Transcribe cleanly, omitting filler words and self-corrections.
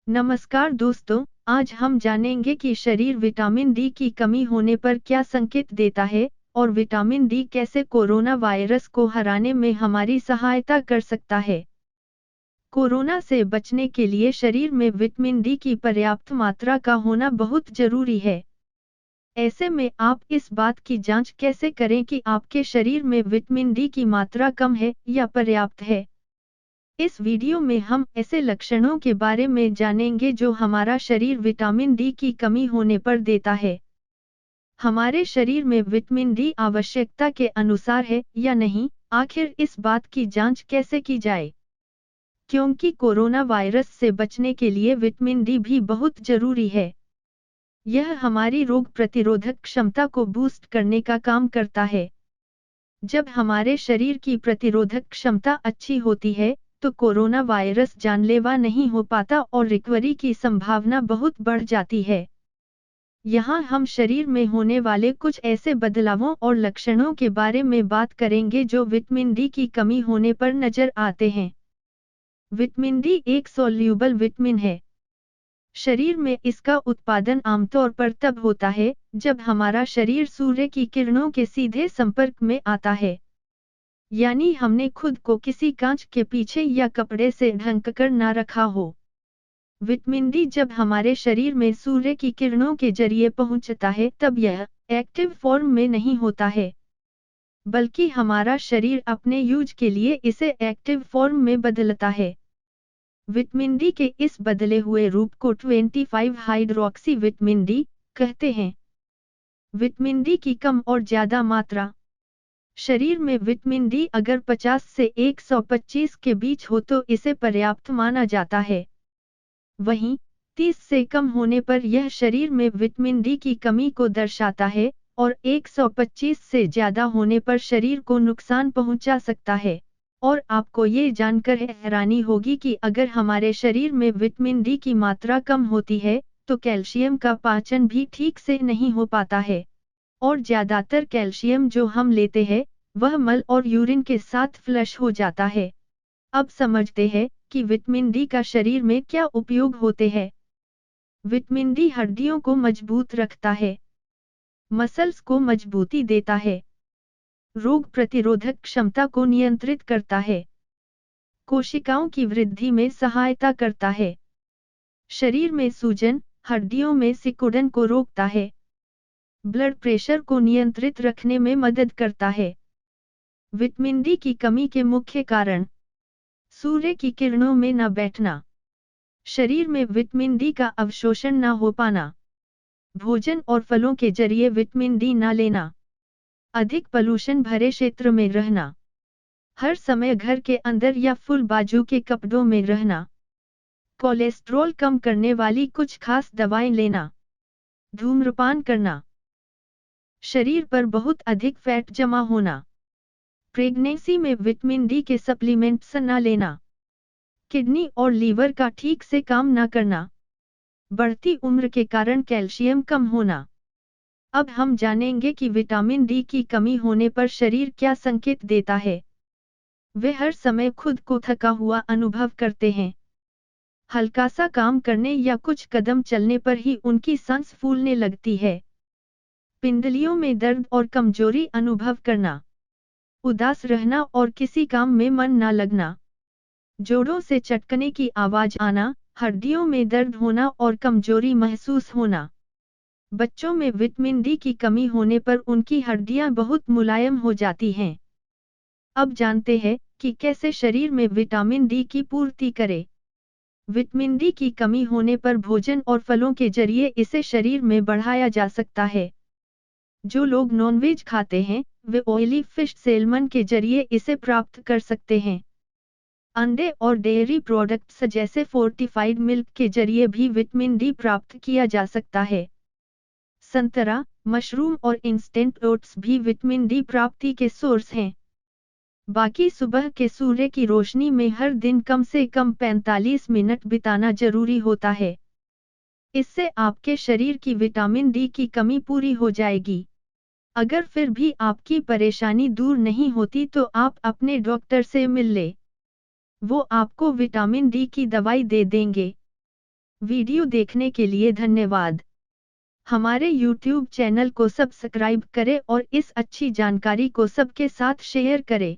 नमस्कार दोस्तों, आज हम जानेंगे कि शरीर विटामिन डी की कमी होने पर क्या संकेत देता है और विटामिन डी कैसे कोरोना वायरस को हराने में हमारी सहायता कर सकता है। कोरोना से बचने के लिए शरीर में विटामिन डी की पर्याप्त मात्रा का होना बहुत जरूरी है। ऐसे में आप इस बात की जांच कैसे करें कि आपके शरीर में विटामिन डी की मात्रा कम है या पर्याप्त है। इस वीडियो में हम ऐसे लक्षणों के बारे में जानेंगे जो हमारा शरीर विटामिन डी की कमी होने पर देता है। हमारे शरीर में विटामिन डी आवश्यकता के अनुसार है या नहीं, आखिर इस बात की जांच कैसे की जाए? क्योंकि कोरोना वायरस से बचने के लिए विटामिन डी भी बहुत जरूरी है। यह हमारी रोग प्रतिरोधक क्षमता को बूस्ट करने का काम करता है। जब हमारे शरीर की प्रतिरोधक क्षमता अच्छी होती है, तो कोरोना वायरस जानलेवा नहीं हो पाता और रिकवरी की संभावना बहुत बढ़ जाती है। यहाँ हम शरीर में होने वाले कुछ ऐसे बदलावों और लक्षणों के बारे में बात करेंगे जो विटामिन डी की कमी होने पर नजर आते हैं। विटामिन डी एक सोल्यूबल विटामिन है। शरीर में इसका उत्पादन आमतौर पर तब होता है जब हमारा शरीर सूर्य की किरणों के सीधे संपर्क में आता है। यानी हमने खुद को किसी कांच के पीछे या कपड़े से ढक कर ना रखा हो। विटामिन डी जब हमारे शरीर में सूर्य की किरणों के जरिए पहुंचता है तब यह एक्टिव फॉर्म में नहीं होता है, बल्कि हमारा शरीर अपने यूज के लिए इसे एक्टिव फॉर्म में बदलता है। विटामिन डी के इस बदले हुए रूप को 25 हाइड्रोक्सी विटामिन डी कहते हैं। विटामिन डी की कम और ज्यादा मात्रा। शरीर में विटामिन डी अगर 50 से 125 के बीच हो तो इसे पर्याप्त माना जाता है। वहीं 30 से कम होने पर यह शरीर में विटामिन डी की कमी को दर्शाता है और 125 से ज्यादा होने पर शरीर को नुकसान पहुंचा सकता है। और आपको ये जानकर हैरानी होगी कि अगर हमारे शरीर में विटामिन डी की मात्रा कम होती है, तो कैल्शियम का पाचन भी ठीक से नहीं हो पाता है। और ज्यादातर कैल्शियम जो हम लेते हैं, वह मल और यूरिन के साथ फ्लश हो जाता है। अब समझते हैं कि विटामिन डी का शरीर में क्या उपयोग होते हैं। विटामिन डी हड्डियों को मजबूत रखता है, मसल्स को मजबूती देता है, रोग प्रतिरोधक क्षमता को नियंत्रित करता है, कोशिकाओं की वृद्धि में सहायता करता है, शरीर में सूजन, हड्डियों में सिकुड़न को रोकता है, ब्लड प्रेशर को नियंत्रित रखने में मदद करता है। विटामिन डी की कमी के मुख्य कारण: सूर्य की किरणों में न बैठना, शरीर में विटामिन डी का अवशोषण न हो पाना, भोजन और फलों के जरिए विटामिन डी न लेना, अधिक पॉल्यूशन भरे क्षेत्र में रहना, हर समय घर के अंदर या फुल बाजू के कपड़ों में रहना, कोलेस्ट्रॉल कम करने वाली कुछ खास दवाएं लेना, धूम्रपान करना, शरीर पर बहुत अधिक फैट जमा होना, प्रेगनेंसी में विटामिन डी के सप्लीमेंट्स न लेना, किडनी और लीवर का ठीक से काम न करना, बढ़ती उम्र के कारण कैल्शियम कम होना। अब हम जानेंगे कि विटामिन डी की कमी होने पर शरीर क्या संकेत देता है। वे हर समय खुद को थका हुआ अनुभव करते हैं। हल्का सा काम करने या कुछ कदम चलने पर ही उनकी सांस फूलने लगती है। पिंडलियों में दर्द और कमजोरी अनुभव करना, उदास रहना और किसी काम में मन न लगना, जोड़ों से चटकने की आवाज आना, हड्डियों में दर्द होना और कमजोरी महसूस होना। बच्चों में विटामिन डी की कमी होने पर उनकी हड्डियां बहुत मुलायम हो जाती हैं। अब जानते हैं कि कैसे शरीर में विटामिन डी की पूर्ति करें। विटामिन डी की कमी होने पर भोजन और फलों के जरिए इसे शरीर में बढ़ाया जा सकता है। जो लोग नॉनवेज खाते हैं, वे ऑयली फिश सैल्मन के जरिए इसे प्राप्त कर सकते हैं। अंडे और डेयरी प्रोडक्ट्स जैसे फोर्टिफाइड मिल्क के जरिए भी विटामिन डी प्राप्त किया जा सकता है। संतरा, मशरूम और इंस्टेंट ओट्स भी विटामिन डी प्राप्ति के सोर्स हैं। बाकी सुबह के सूर्य की रोशनी में हर दिन कम से कम 45 मिनट बिताना जरूरी होता है। इससे आपके शरीर की विटामिन डी की कमी पूरी हो जाएगी। अगर फिर भी आपकी परेशानी दूर नहीं होती तो आप अपने डॉक्टर से मिल लें। वो आपको विटामिन डी की दवाई दे देंगे। वीडियो देखने के लिए धन्यवाद। हमारे YouTube चैनल को सब्सक्राइब करें और इस अच्छी जानकारी को सबके साथ शेयर करें।